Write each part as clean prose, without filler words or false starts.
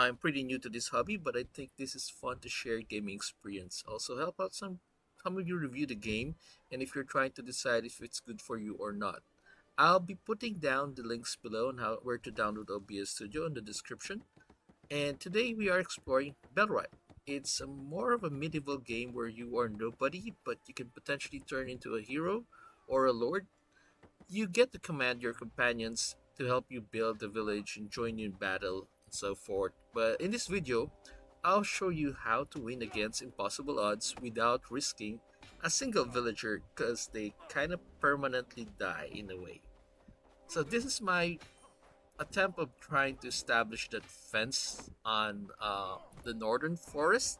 I'm pretty new to this hobby, but I think this is fun to share gaming experience. Also help out some of you review the game and if you're trying to decide if it's good for you or not. I'll be putting down the links below on how where to download OBS Studio in the description. And today we are exploring Bellwright. It's a more of a medieval game where you are nobody, but you can potentially turn into a hero or a lord. You get to command your companions to help you build the village and join you in battle and so forth. But in this video, I'll show you how to win against impossible odds without risking a single villager because they kind of permanently die in a way. So this is my attempt of trying to establish that fence on the northern forest,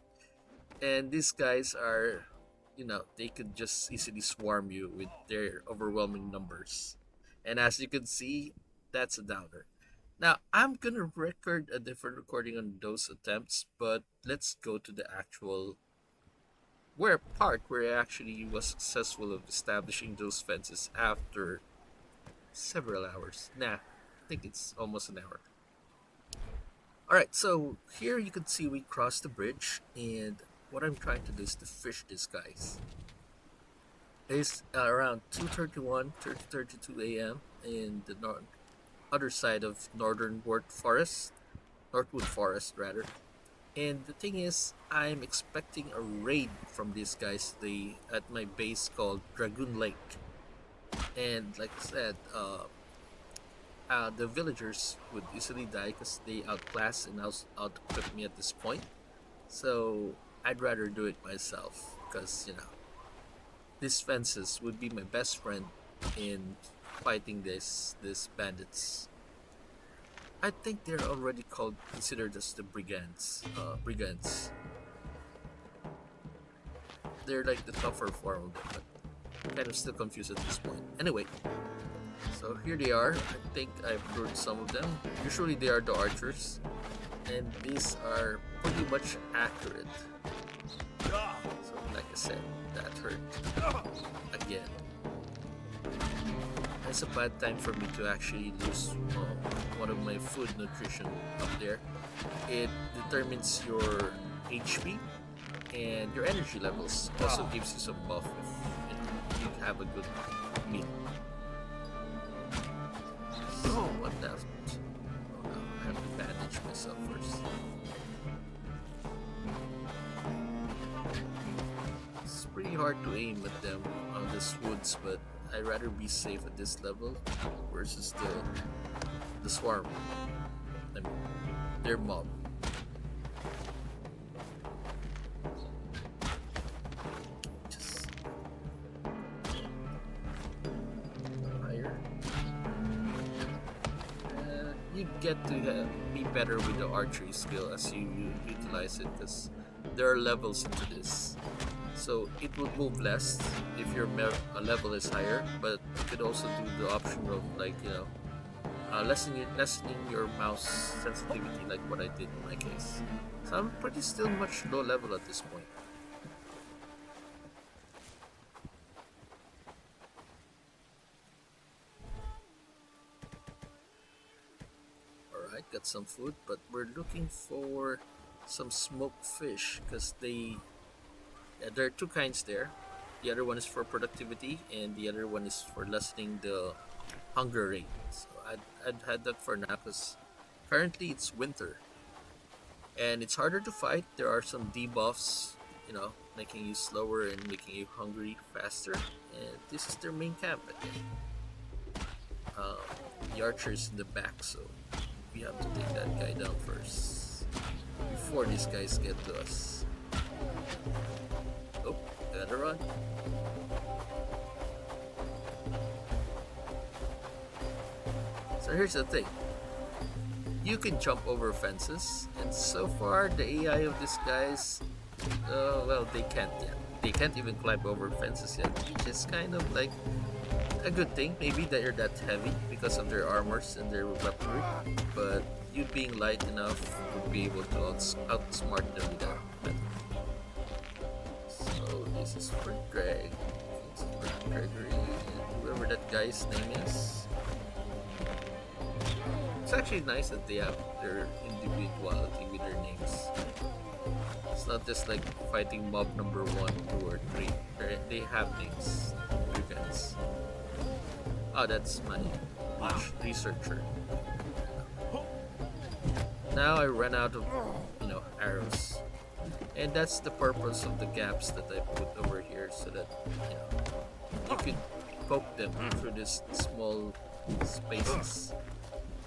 and these guys are, they could just easily swarm you with their overwhelming numbers. And as you can see, that's a downer. Now I'm gonna record a different recording on those attempts, but let's go to the actual where part where I actually was successful of establishing those fences after several hours. I think it's almost an hour. Alright, so here you can see we crossed the bridge, and what I'm trying to do is to fish these guys. It's around 2:31, 2:32 a.m. in the other side of Northwood Forest rather. And the thing is, I'm expecting a raid from these guys at my base called Dragoon Lake. And like I said, the villagers would easily die because they outclass and out-equip me at this point. So I'd rather do it myself because, these fences would be my best friend in fighting these bandits. I think they're already considered as the brigands. They're like the tougher form of them, but I'm kind of still confused at this point. Anyway, so here they are. I think I've lured some of them. Usually they are the archers, and these are pretty much accurate. So like I said, that hurt again. It's a bad time for me to actually lose one of my food nutrition up there. It determines your HP and your energy levels. Also gives you some buff if you have a good meal. So what left? Oh no, I have to bandage myself first. It's pretty hard to aim at them on these woods, but I'd rather be safe at this level versus the swarm. I mean, their mob. Just higher. You get to be better with the archery skill as you utilize it because there are levels into this. So it would move less if your level is higher, but you could also do the option of lessening your mouse sensitivity like what I did in my case. So I'm pretty still much low level at this point. Alright, got some food, but we're looking for some smoked fish because there are two kinds there. The other one is for productivity, and the other one is for lessening the hunger rate. So I'd had that for now because currently it's winter and it's harder to fight. There are some debuffs, making you slower and making you hungry faster. And this is their main camp, I think. The archer is in the back, so we have to take that guy down first before these guys get to us. Oh, gotta run. So here's the thing. You can jump over fences, and so far the AI of these guys, they can't yet. They can't even climb over fences yet, which is kind of like a good thing. Maybe they're that heavy because of their armors and their weaponry, but you being light enough would be able to outsmart them with that. So this is for Greg. This is for Gregory, whoever that guy's name is. It's actually nice that they have their individuality with their names. It's not just like fighting mob number 1, 2, or 3. They have names. Events. Oh, that's my researcher. Now I ran out of, arrows. And that's the purpose of the gaps that I put over here, so that, you could poke them through these small spaces.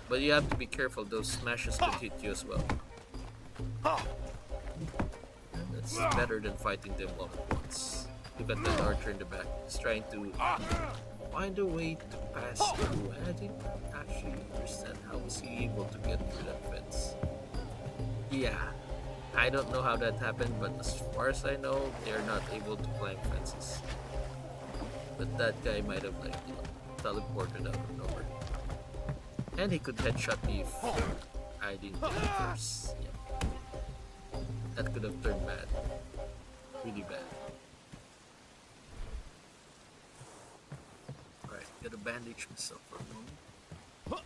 But you have to be careful, those smashes could hit you as well. And that's better than fighting them all at once. Look at that archer in the back. He's trying to find a way to pass through. And I didn't actually understand how was he able to get through that fence. Yeah, I don't know how that happened, but as far as I know, they're not able to climb fences. But that guy might have teleported out of nowhere. And he could headshot me if I didn't get it first. Yeah. That could have turned bad. Really bad. Alright, gotta bandage myself for a moment.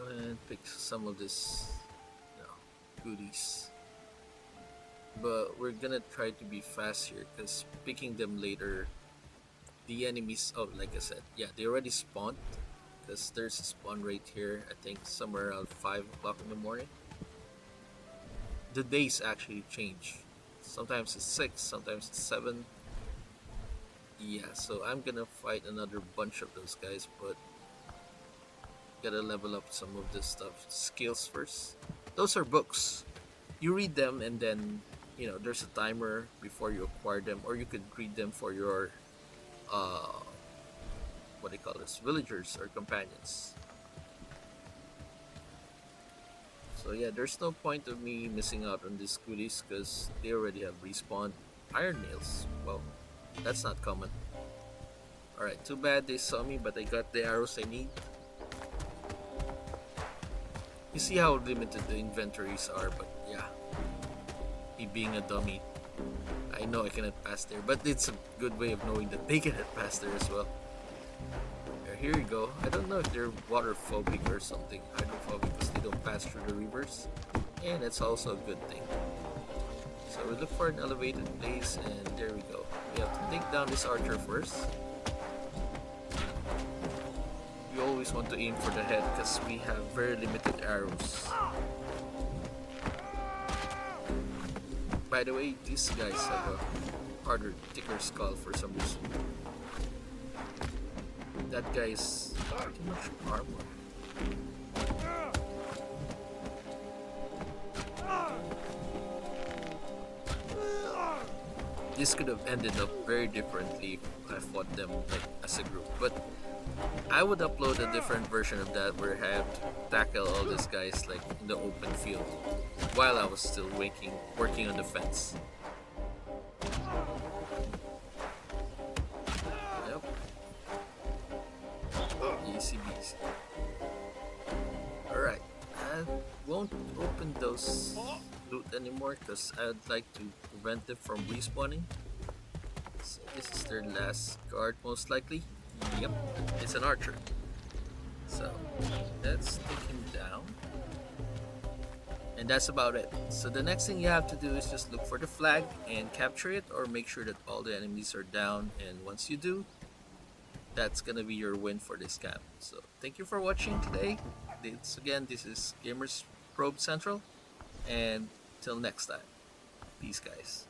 And pick some of this goodies. But we're gonna try to be fast here, because picking them later, the enemies, like I said, yeah, they already spawned, because there's a spawn rate here, I think somewhere around 5 o'clock in the morning. The days actually change. Sometimes it's 6, sometimes it's 7. Yeah, so I'm gonna fight another bunch of those guys, but gotta level up some of this stuff. Skills first. Those are books. You read them and then, there's a timer before you acquire them, or you could read them for your what do you call this, villagers or companions. So yeah, there's no point of me missing out on these goodies because they already have respawned. Iron nails, well, that's not common. Alright, too bad they saw me, but I got the arrows I need. You see how limited the inventories are, but yeah, me being a dummy, I know I cannot pass there, but it's a good way of knowing that they cannot pass there as well. Here you go. I don't know if they're water phobic or something. Hydrophobic because they don't pass through the rivers. And that's also a good thing. So we look for an elevated place, and there we go. We have to take down this archer first. You always want to aim for the head because we have very limited arrows. By the way, these guys have a harder, thicker skull for some reason. That guy is pretty much armor. This could have ended up very differently if I fought them as a group, but I would upload a different version of that where I have to tackle all these guys in the open field while I was still working on the fence. Yep. Easy peasy. Alright, I won't open those loot anymore because I'd like to prevent them from respawning. So this is their last guard most likely. Yep, it's an archer. So let's take him down. And that's about it. So the next thing you have to do is just look for the flag and capture it, or make sure that all the enemies are down, and once you do, that's gonna be your win for this camp. So thank you for watching today. This is Gamers Probe Central, and till next time, peace guys.